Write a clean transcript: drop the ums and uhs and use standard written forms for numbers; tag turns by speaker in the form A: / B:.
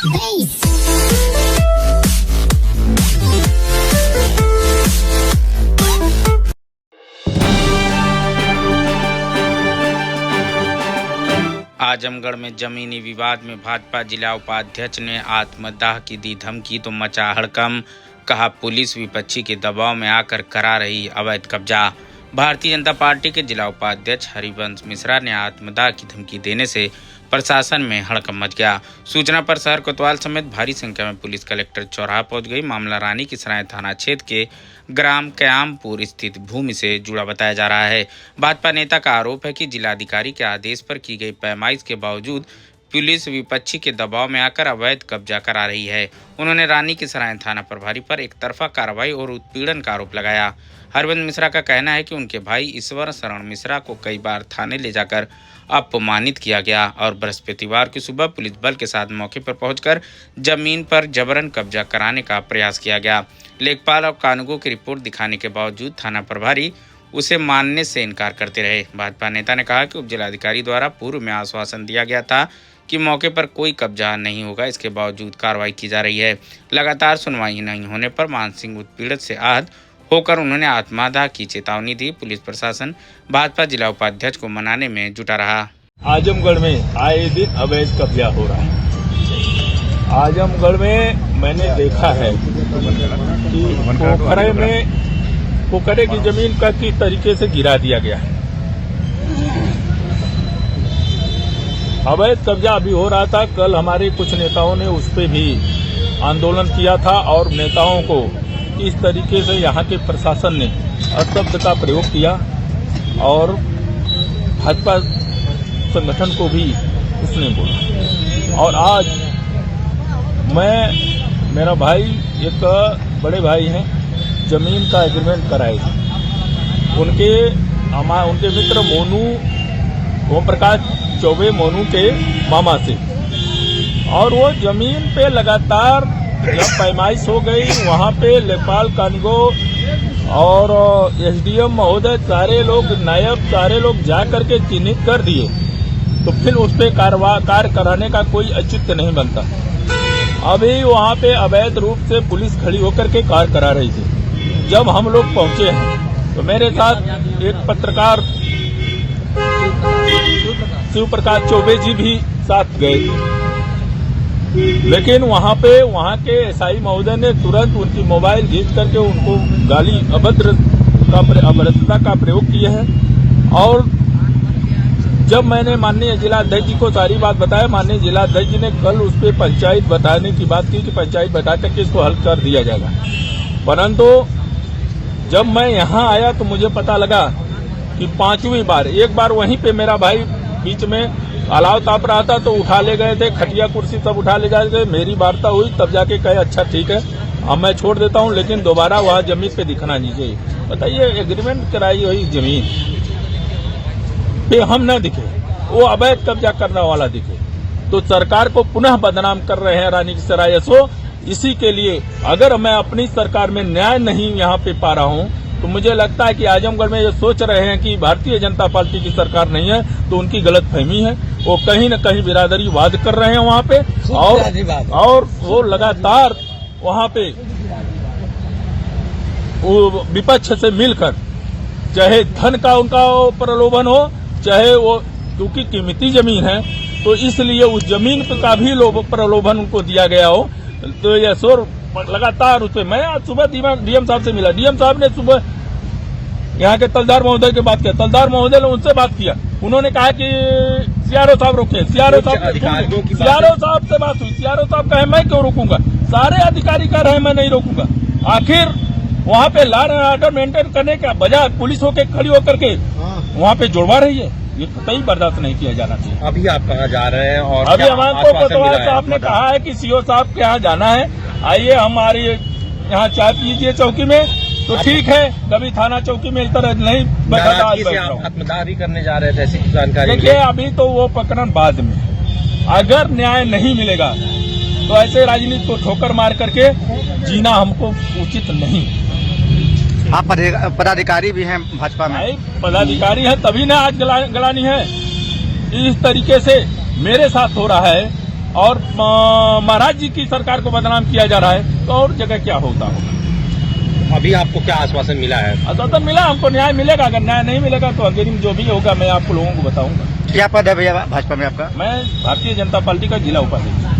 A: आजमगढ़ में जमीनी विवाद में भाजपा जिला उपाध्यक्ष ने आत्मदाह की दी धमकी तो मचा हड़कंप। कहा पुलिस विपक्षी के दबाव में आकर करा रही अवैध कब्जा। भारतीय जनता पार्टी के जिला उपाध्यक्ष हरिवंश मिश्रा ने आत्मदाह की धमकी देने से प्रशासन में हड़कंप मच गया। सूचना पर शहर कोतवाल समेत भारी संख्या में पुलिस कलेक्टर चौराहा पहुंच गई। मामला रानी की सराय थाना क्षेत्र के ग्राम कयामपुर स्थित भूमि से जुड़ा बताया जा रहा है। भाजपा नेता का आरोप है कि जिलाधिकारी के आदेश पर की गई पैमाइश के बावजूद पुलिस विपक्षी के दबाव में आकर अवैध कब्जा करा रही है। उन्होंने रानी की सराय थाना प्रभारी पर एक तरफा कार्रवाई और उत्पीड़न का आरोप लगाया। हरवंश मिश्रा का कहना है कि उनके भाई ईश्वर शरण मिश्रा को कई बार थाने ले जाकर अपमानित किया गया और बृहस्पतिवार की सुबह पुलिस बल के साथ मौके पर पहुंचकर जमीन पर जबरन कब्जा कराने का प्रयास किया गया। लेखपाल और कानूनगो की रिपोर्ट दिखाने के बावजूद थाना प्रभारी उसे मानने से इनकार करते रहे। भाजपा नेता ने कहा कि उप जिलाधिकारी द्वारा पूर्व में आश्वासन दिया गया था कि मौके पर कोई कब्जा नहीं होगा, इसके बावजूद कार्रवाई की जा रही है। लगातार सुनवाई नहीं होने पर मानसिक उत्पीड़न से आहत होकर उन्होंने आत्मदाह की चेतावनी दी। पुलिस प्रशासन भाजपा जिला उपाध्यक्ष को मनाने में जुटा रहा।
B: आजमगढ़ में आए दिन अवैध कब्जा हो रहा है। आजमगढ़ में मैंने देखा है कि पोखरे की जमीन का किस तरीके से गिरा दिया गया है। अवैध कब्जा अभी हो रहा था। कल हमारे कुछ नेताओं ने उस पर भी आंदोलन किया था और नेताओं को इस तरीके से यहाँ के प्रशासन ने अशब्द का प्रयोग किया और भाजपा संगठन को भी उसने बोला। और आज मेरा भाई एक बड़े भाई हैं, जमीन का एग्रीमेंट कराए थे। उनके मित्र मोनू ओम प्रकाश चौबे मोनू के मामा से, और वो जमीन पे लगातार जब पैमाइश हो गई वहाँ पे लेखपाल कानूनगो और एसडीएम महोदय सारे लोग नायब सारे लोग जा करके चिन्हित कर दिए, तो फिर उस पे कार्य कराने का कोई औचित्य नहीं बनता। अभी वहाँ पे अवैध रूप से पुलिस खड़ी होकर के कार्य करा रही थी। जब हम लोग पहुंचे हैं तो मेरे साथ एक पत्रकार शिव प्रकाश चौबे जी भी साथ गए थे, लेकिन वहाँ के एसआई महोदय ने तुरंत उनकी मोबाइल खींच करके उनको गाली अभद्रता का प्रयोग किए हैं। और जब मैंने माननीय जिलाध्यक्ष जी को सारी बात बताया, माननीय जिलाध्यक्ष जी ने कल उस पर पंचायत बताने की बात की कि पंचायत बता करके इसको हल कर दिया जाएगा। परंतु जब मैं यहाँ आया तो मुझे पता लगा कि 5वीं बार, एक बार वहीं पे मेरा भाई बीच में अलाव ताप रहा था तो उठा ले गए थे, खटिया कुर्सी सब उठा ले गए थे। मेरी वार्ता हुई तब जाके कहे अच्छा ठीक है अब मैं छोड़ देता हूँ, लेकिन दोबारा वहाँ जमीन पे दिखना नहीं चाहिए। बताइए, एग्रीमेंट कराई हुई जमीन पे हम न दिखे, वो अवैध कब्जा करने वाला दिखे, तो सरकार को पुनः बदनाम कर रहे हैं रानी की सराय एसओ। इसी के लिए अगर मैं अपनी सरकार में न्याय नहीं यहाँ पे पा रहा हूँ तो मुझे लगता है कि आजमगढ़ में ये सोच रहे हैं कि भारतीय जनता पार्टी की सरकार नहीं है, तो उनकी गलतफहमी है। वो कहीं न कहीं बिरादरीवाद कर रहे हैं वहाँ पे, और वो लगातार वहाँ पे वो विपक्ष से मिलकर, चाहे धन का उनका प्रलोभन हो, चाहे वो क्योंकि कीमती जमीन है तो इसलिए उस जमीन का भी प्रलोभन उनको दिया गया हो, तो ये शोर लगातार उस पर। मैं आज सुबह डीएम साहब से मिला, डीएम साहब ने सुबह यहाँ के तलदार महोदय की बात किया, तलदार महोदय ने उनसे बात किया, उन्होंने कहा कि सीआरओ साहब रोके, सीआरओ साहब से बात हुई, सीआरओ साहब कहे मैं क्यों रोकूंगा, सारे अधिकारी कह रहे हैं मैं नहीं रोकूंगा। आखिर वहाँ पे लॉ एंड ऑर्डर मेंटेन करने का बजाय पुलिस होके खड़ी होकर के वहाँ पे जुड़वा रही है, ये कतई बर्दाश्त नहीं किया जाना चाहिए।
C: अभी आप कहाँ जा रहे हैं? और
B: अभी हमारे कोतवाल साहब ने कहा है कि सीओ साहब के यहाँ जाना है, आइए हमारी यहाँ चाय पीजिए चौकी में, तो ठीक है। कभी थाना चौकी में इस तरह नहीं
C: आत्मदाह भी करने जा रहे थे, ऐसी जानकारी।
B: देखिए, अभी तो वो प्रकरण बाद में, अगर न्याय नहीं मिलेगा तो ऐसे राजनीति को ठोकर मार करके जीना हमको उचित नहीं।
C: आप पदाधिकारी भी हैं भाजपा में?
B: पदाधिकारी हैं तभी ना आज गलानी है। इस तरीके से मेरे साथ हो रहा है और महाराज जी की सरकार को बदनाम किया जा रहा है, तो और जगह क्या होता होगा।
D: अभी आपको क्या आश्वासन मिला है?
B: आश्वासन मिला, हमको न्याय मिलेगा। अगर न्याय नहीं मिलेगा तो अंतरिम जो भी होगा मैं आपको लोगों को बताऊंगा।
C: क्या पद है भैया भाजपा में आपका?
B: मैं भारतीय जनता पार्टी का जिला उपाध्यक्ष।